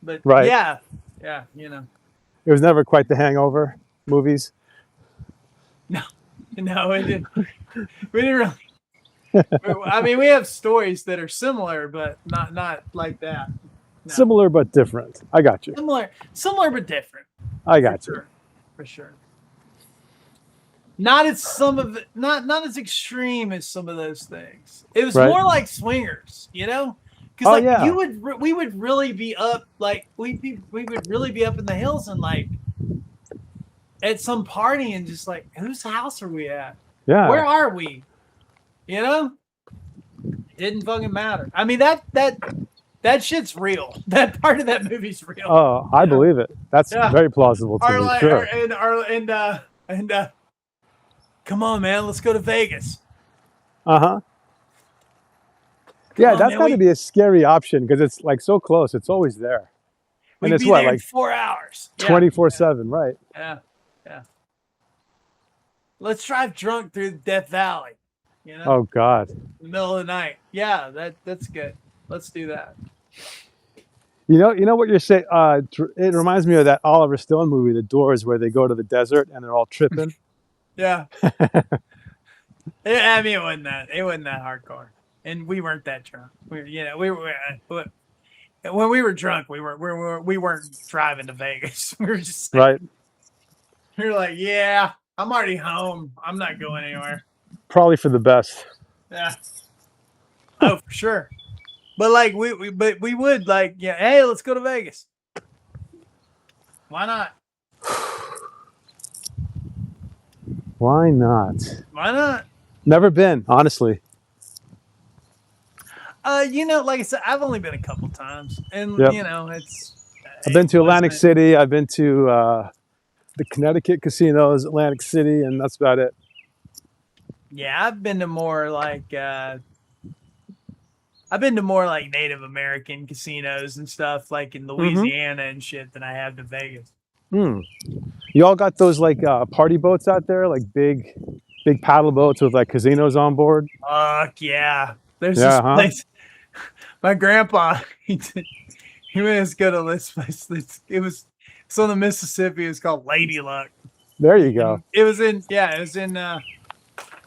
But yeah. It was never quite the Hangover movies. No, it didn't. We didn't really. I mean, we have stories that are similar, but not like that. No. Similar but different. I got you. Similar but different. I got you. For sure. Not as not as extreme as some of those things. It was more like swingers, because we would really be up, like we would really be up in the hills and like at some party and just like, whose house are we at? Yeah. Where are we? It didn't fucking matter. I mean that shit's real. That part of that movie's real. Oh, I believe it. That's very plausible to me. Sure. And come on, man, let's go to Vegas. Uh-huh. Yeah, that's got to be a scary option because it's like so close. It's always there. And it's what, like 4 hours. 24/7, right? Yeah. Let's drive drunk through Death Valley. Oh God. In the middle of the night. Yeah, that's good. Let's do that. You know what you're saying? It reminds me of that Oliver Stone movie, The Doors, where they go to the desert and they're all tripping. Yeah. I mean, it wasn't that hardcore, and we weren't that drunk. We were when we were drunk, we weren't driving to Vegas. We were just right. We were like, yeah, I'm already home. I'm not going anywhere. Probably for the best. Yeah. Oh, for sure. But like we would like, hey, let's go to Vegas. Why not? Why not? Why not? Never been, honestly. Like I said, I've only been a couple times, and I've been to Atlantic City. I've been to the Connecticut casinos, Atlantic City, and that's about it. Yeah, I've been to more like I've been to more like Native American casinos and stuff like in Mm-hmm. Louisiana and shit than I have to Vegas. Hmm. You all got those like party boats out there, like big paddle boats with like casinos on board. Fuck yeah. There's this Yeah, huh? place. My grandpa, he made us go to this place. It's on the Mississippi. It's called Lady Luck. There you go. And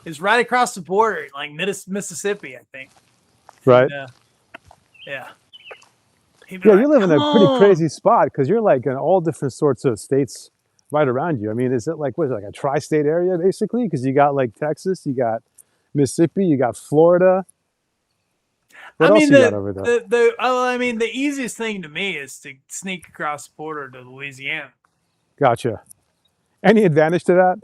it's right across the border, like Mississippi, I think. Right. And, yeah. He'd be Yeah, like, you live in come a pretty on. crazy spot because you're like in all different sorts of states right around you. I mean, is it like, what is it, like a tri-state area basically? Because you got like Texas, you got Mississippi, you got Florida. What I else mean you got over there? the easiest thing to me is to sneak across the border to Louisiana. Gotcha. Any advantage to that?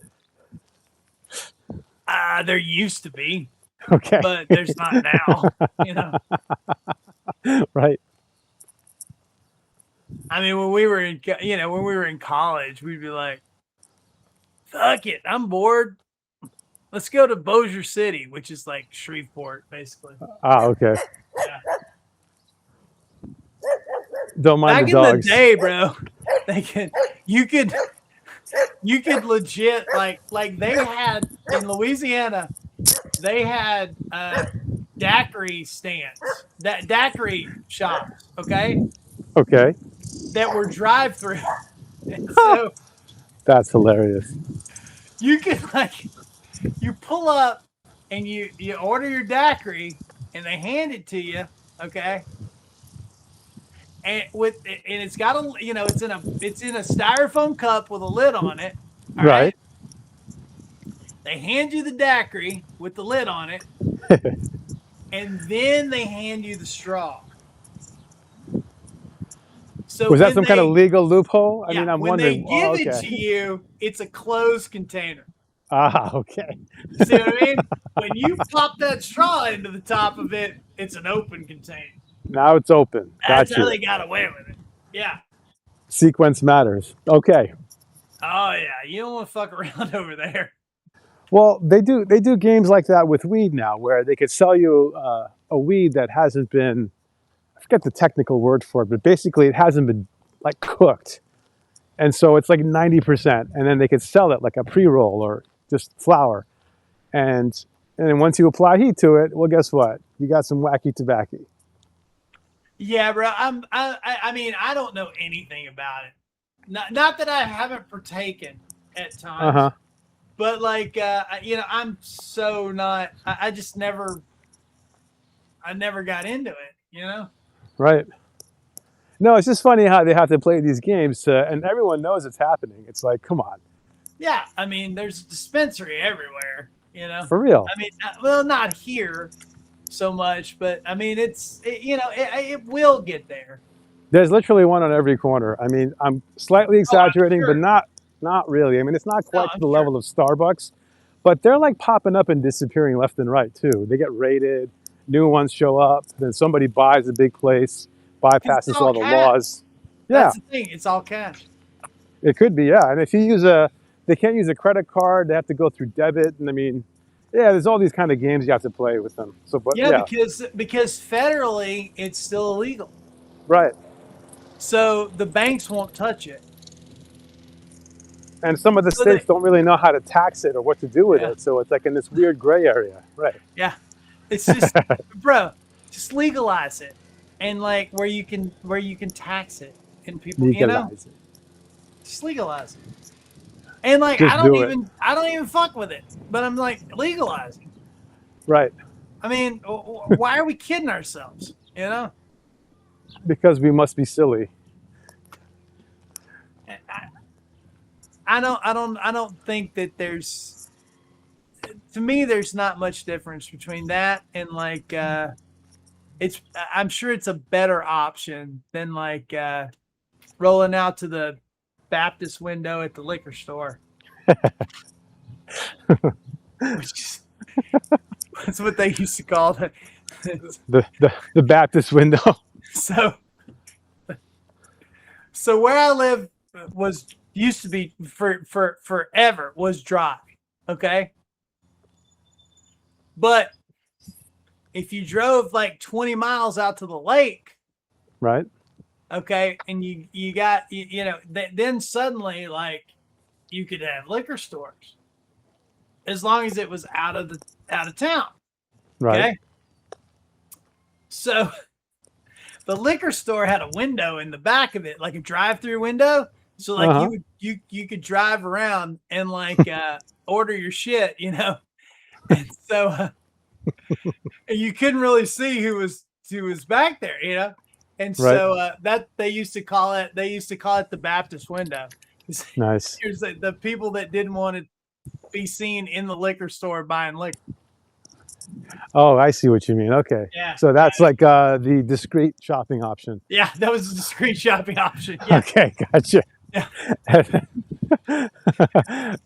There used to be, Okay. but there's not now. You know, Right. I mean, when we were in college, we'd be like, "Fuck it, I'm bored. Let's go to Bossier City," which is like Shreveport, basically. Ah, okay. Yeah. Don't mind Back the in the dogs. day, bro, you could legit like they had in Louisiana, they had daiquiri stands, daiquiri shops, okay, Okay. that were drive-through. So That's hilarious. you could you pull up and you order your daiquiri and they hand it to you, okay, and it's got a it's in a styrofoam cup with a lid on it. All right. Right. They hand you the daiquiri with the lid on it, and then they hand you the straw. So Was that some kind of legal loophole? I mean, I'm when they wondering. Oh, give it okay. to you, it's a closed container. Ah, okay. You see what I mean? When you pop that straw into the top of it, it's an open container. Now it's open. That's Got how you. they got away with it. Yeah. Sequence matters. Okay. Oh yeah, you don't want to fuck around over there. Well, they do games like that with weed now, where they could sell you a weed that hasn't been, I forget the technical word for it, but basically it hasn't been like cooked, and so it's like 90%, and then they could sell it like a pre-roll or just flour, and then once you apply heat to it, well, guess what? You got some wacky tobacco. Yeah, bro. I mean, I don't know anything about it. Not that I haven't partaken at times. Uh-huh. But like I'm so not. I just never. I never got into it. You know. Right. No, it's just funny how they have to play these games, and everyone knows it's happening. It's like, come on, Yeah, I mean, there's a dispensary everywhere. You know. for real. I mean, well, not here so much, but I mean, it will get there. There's literally one on every corner. I mean, I'm slightly exaggerating, sure. but not really. I mean, it's not quite to the sure. level of Starbucks, but they're like popping up and disappearing left and right too. They get raided, new ones show up, then somebody buys a big place, bypasses all the laws. Yeah, That's the thing. It's all cash. it could be. Yeah, and if you they can't use a credit card. They have to go through debit, and I mean, yeah, there's all these kind of games you have to play with them. So, but yeah, because federally it's still illegal. right. So the banks won't touch it. And some of the states don't really know how to tax it or what to do with it. So it's like in this weird gray area. Right. Yeah. It's just, bro, just legalize it. And like where you can tax it and people, Legalize it. just legalize it. And like, Just I don't even fuck with it, but I'm like legalizing. Right. I mean, why are we kidding ourselves? You know? Because we must be silly. I don't think that there's, to me, there's not much difference between that and like, I'm sure it's a better option than like rolling out to the Baptist window at the liquor store. That's what they used to call it. The Baptist window. So where I live used to be for forever was dry. Okay. But if you drove like 20 miles out to the lake, Right. okay, and you got then suddenly like you could have liquor stores as long as it was out of town. Right. Okay, so the liquor store had a window in the back of it, like a drive-through window. So like you could drive around and like order your shit, and so and you couldn't really see who was back there. And Right. so that they used to call it the Baptist window. Nice. Here's the people that didn't want to be seen in the liquor store buying liquor. Oh, I see what you mean. Okay. Yeah. So that's like the discreet shopping option. Yeah, that was a discreet shopping option. Yeah. Okay, gotcha. Yeah.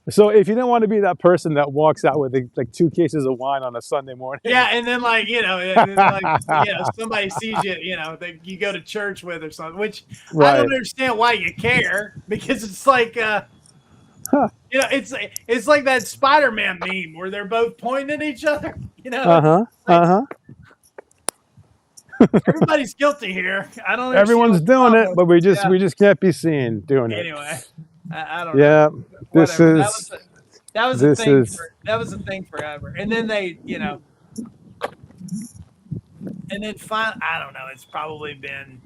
So if you didn't want to be that person that walks out with like 2 cases of wine on a Sunday morning. Yeah, and then somebody sees you, that you go to church with or something, which Right. I don't understand why you care, because it's like it's like that Spider-Man meme where they're both pointing at each other. Everybody's guilty here. I don't. Everyone's doing it, but we just can't be seen doing it. Anyway, I don't know. Yeah, Whatever. that was a thing. That was a thing forever. And then they, and then finally, I don't know. It's probably been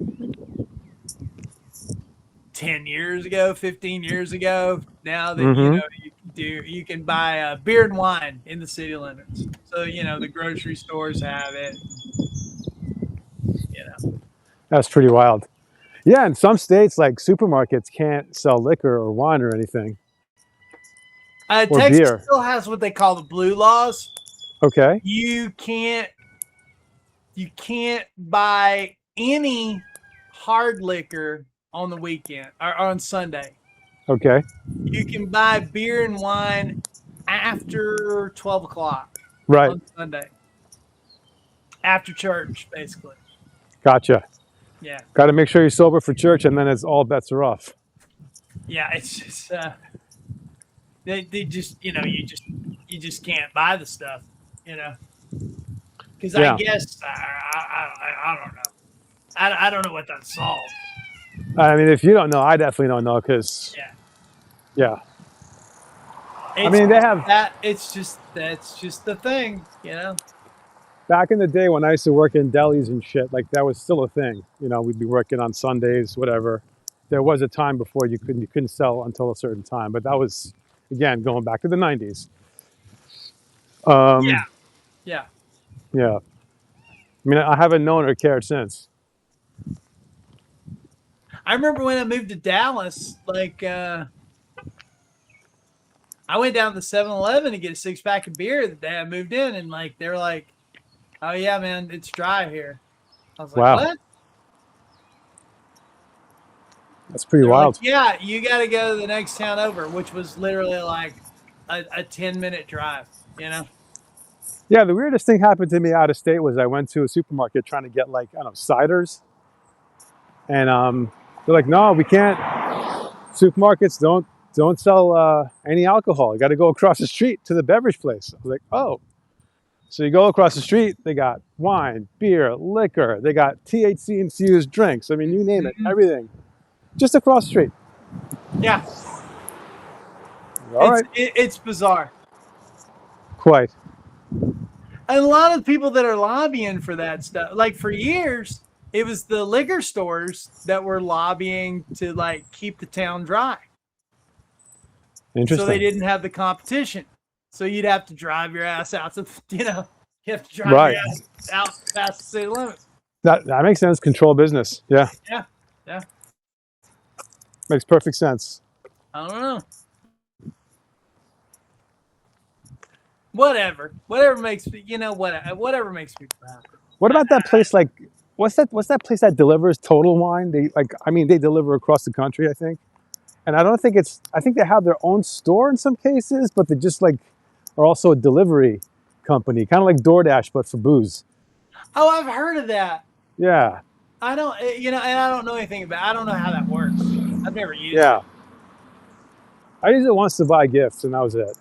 10 years ago, 15 years ago. Now that you can buy beer and wine in the city limits. So the grocery stores have it. That's pretty wild. Yeah, in some states, like supermarkets can't sell liquor or wine or anything. Or Texas beer. still has what they call the blue laws. Okay. You can't buy any hard liquor on the weekend or on Sunday. Okay. You can buy beer and wine after 12 o'clock. Right. On Sunday. After church, basically. Gotcha. Yeah. Got to make sure you're sober for church, and then it's all bets are off. Yeah, it's just they just you just can't buy the stuff, because I guess I don't know. I don't know what that solves. I mean, if you don't know, I definitely don't know, because yeah. I mean, they have that. That's just the thing, Back in the day when I used to work in delis and shit, like that was still a thing. We'd be working on Sundays, whatever. There was a time before you couldn't sell until a certain time, but that was, again, going back to the 90s. Yeah. I mean, I haven't known or cared since. I remember when I moved to Dallas, like I went down to the 7-Eleven to get a 6-pack of beer the day I moved in, and like they were like, "Oh yeah, man, it's dry here." I was like, Wow. "What?" That's pretty wild. Like, yeah, you got to go to the next town over, which was literally like a 10-minute drive. Yeah, the weirdest thing happened to me out of state was I went to a supermarket trying to get like, I don't know, ciders. And they're like, "No, we can't. Supermarkets don't sell any alcohol. You got to go across the street to the beverage place." I was like, "Oh." So you go across the street, they got wine, beer, liquor, they got THC infused drinks. I mean, you name it, everything. Just across the street. Yeah. All right. It's bizarre. Quite. And a lot of the people that are lobbying for that stuff, like for years, it was the liquor stores that were lobbying to like keep the town dry. Interesting. So they didn't have the competition. So you'd have to drive your ass out to, you have to drive your ass out past the city limits. That makes sense. Control business. Yeah. Yeah. Makes perfect sense. I don't know. Whatever makes me, whatever makes me happy. What about that place? Like, what's that place that delivers Total Wine? They deliver across the country, I think. And I think they have their own store in some cases, but they just like are also a delivery company, kind of like DoorDash, but for booze. Oh, I've heard of that. Yeah. I don't, and I don't know anything about it. I don't know how that works. I've never used it. Yeah. I used it once to buy gifts, and that was it.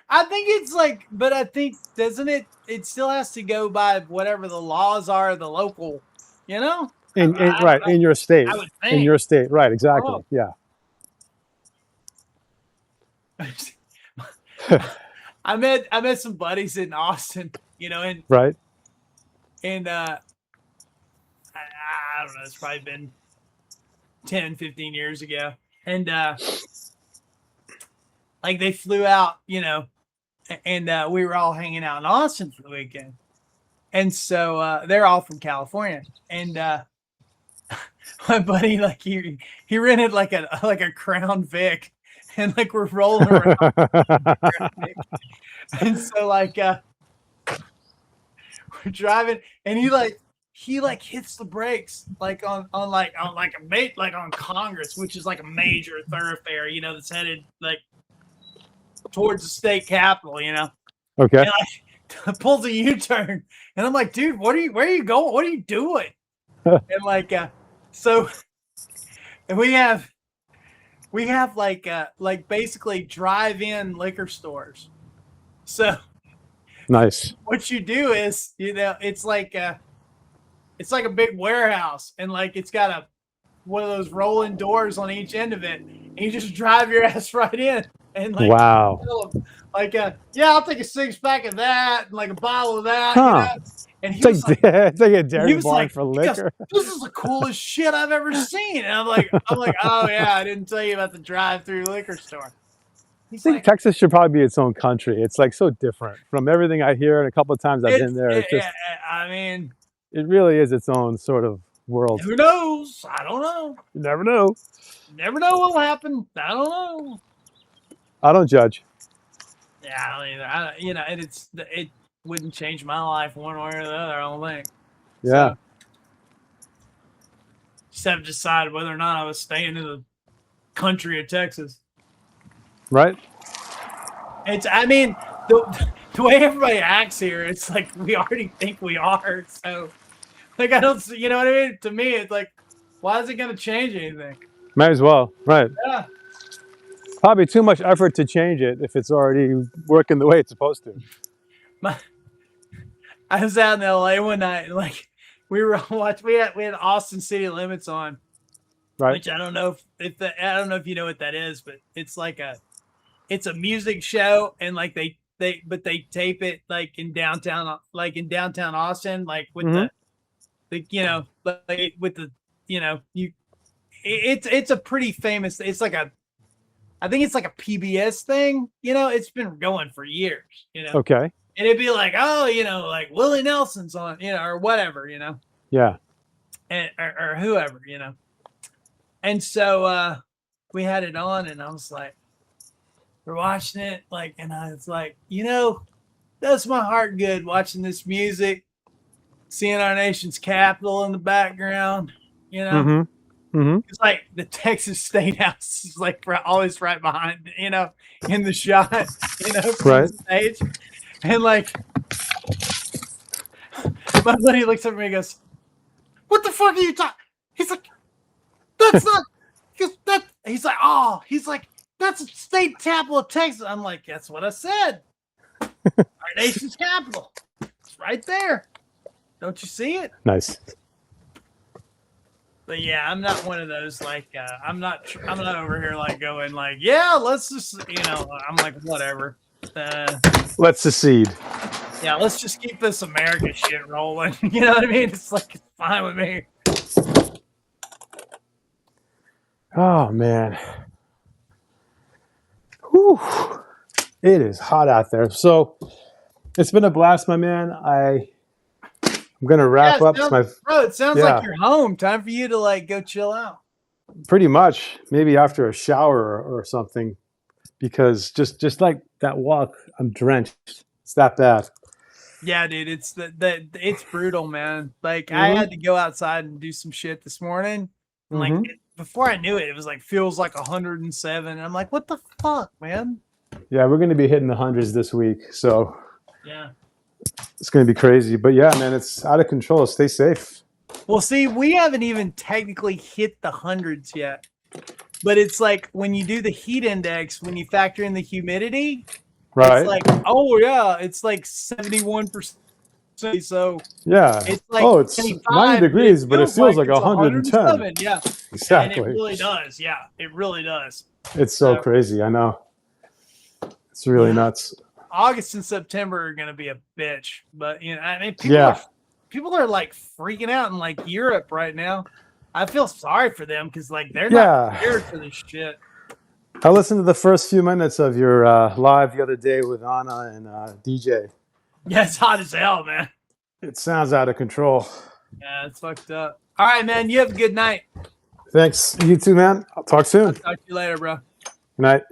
I think it's like, but I think doesn't it? It still has to go by whatever the laws are, of the local. You know, Right, in your state. I would In think. your state, right, Oh, exactly. Yeah. I met some buddies in Austin. You know, Right. and I don't know. It's probably been 10, 15 years ago, and like they flew out. You know, and we were all hanging out in Austin for the weekend. And so they're all from California. And my buddy, like he rented like a Crown Vic, and like we're rolling around. And so like we're driving, and he hits the brakes like on a mate like on Congress, which is like a major thoroughfare, you know, that's headed like towards the state capitol, you know. Okay. And like pulls a U-turn, and I'm like, dude, where are you going? What are you doing? And like so we have like basically drive-in liquor stores. So Nice. what you do is, you know, it's like a big warehouse, and like it's got one of those rolling doors on each end of it, and you just drive your ass right in. And like, wow. Like yeah, I'll take a 6-pack of that and like a bottle of that, Huh. you know. And he was like, it's like a dairy bar like, for liquor. This is the coolest shit I've ever seen. And I'm like, oh yeah, I didn't tell you about the drive-through liquor store. I think Texas should probably be its own country. It's like so different from everything I hear, and a couple of times I've been there. It's just, I mean, it really is its own sort of world. Who knows? I don't know. You never know. Never know what'll happen. I don't know. I don't judge. Yeah, I don't either. You know, and it wouldn't change my life one way or the other, I don't think. Yeah. So, just have to decide whether or not I was staying in the country of Texas. Right. I mean, the way everybody acts here, it's like we already think we are. So, like, I don't, you know what I mean? To me, it's like, why is it going to change anything? Might as well. Right. Yeah. Probably too much effort to change it if it's already working the way it's supposed to. I was out in LA one night, and like we were watching. We had Austin City Limits on, right? Which I don't know I don't know if you know what that is, but it's like it's a music show, and like they tape it like in downtown Austin, like with the you know, like with the, you know, it's a pretty famous. It's like I think it's like a PBS thing, you know. It's been going for years, you know. Okay. And it'd be like, oh, you know, like Willie Nelson's on, you know, or whatever, you know. Yeah. And or whoever, you know. And so we had it on, and I was like, we're watching it, like, and I was like, you know, does my heart good watching this music, seeing our nation's capital in the background, you know. It's like the Texas State House is like always right behind, you know, in the shot, you know, from the stage. And like, my buddy looks at me and goes, "What the fuck are you talking?" He's like, "That's not." He's like, "Oh," he's like, "That's the state capital of Texas." I'm like, "That's what I said. Our nation's capital. It's right there. Don't you see it?" Nice. But yeah, I'm not one of those like I'm not over here like going like, yeah, let's just, you know, I'm like, whatever. Let's secede. Yeah, let's just keep this American shit rolling. You know what I mean? It's like, it's fine with me. Oh man. Whew. It is hot out there. So it's been a blast, my man. I'm gonna wrap up. Bro, it sounds like you're home. Time for you to like go chill out. Pretty much. Maybe after a shower or something, because just like that walk, I'm drenched. It's that bad. Yeah, dude, it's it's brutal, man. Like I had to go outside and do some shit this morning. And like before I knew it, it was like feels like 107. And I'm like, what the fuck, man? Yeah, we're gonna be hitting the hundreds this week, so yeah. It's going to be crazy. But yeah, man, it's out of control. Stay safe. Well, see, we haven't even technically hit the hundreds yet. But it's like when you do the heat index, when you factor in the humidity, It's Right. like, oh yeah, it's like 71%. So Yeah. it's like Oh, it's 90 95, but it degrees, but it feels feels like like it's 110. 107. Yeah. And it Exactly. really does. Yeah, it really does. It's so So crazy. I know. It's really yeah, nuts. August and September are gonna be a bitch. But I mean, Yeah. people are like freaking out in like Europe right now. I feel sorry for them because like they're not Yeah. prepared for this shit. I listened to the first few minutes of your live the other day with Anna and DJ. Yeah, it's hot as hell, man. It sounds out of control. Yeah, it's fucked up. All right, man. You have a good night. Thanks. You too, man. I'll talk I'll soon. talk to you later, bro. Good night.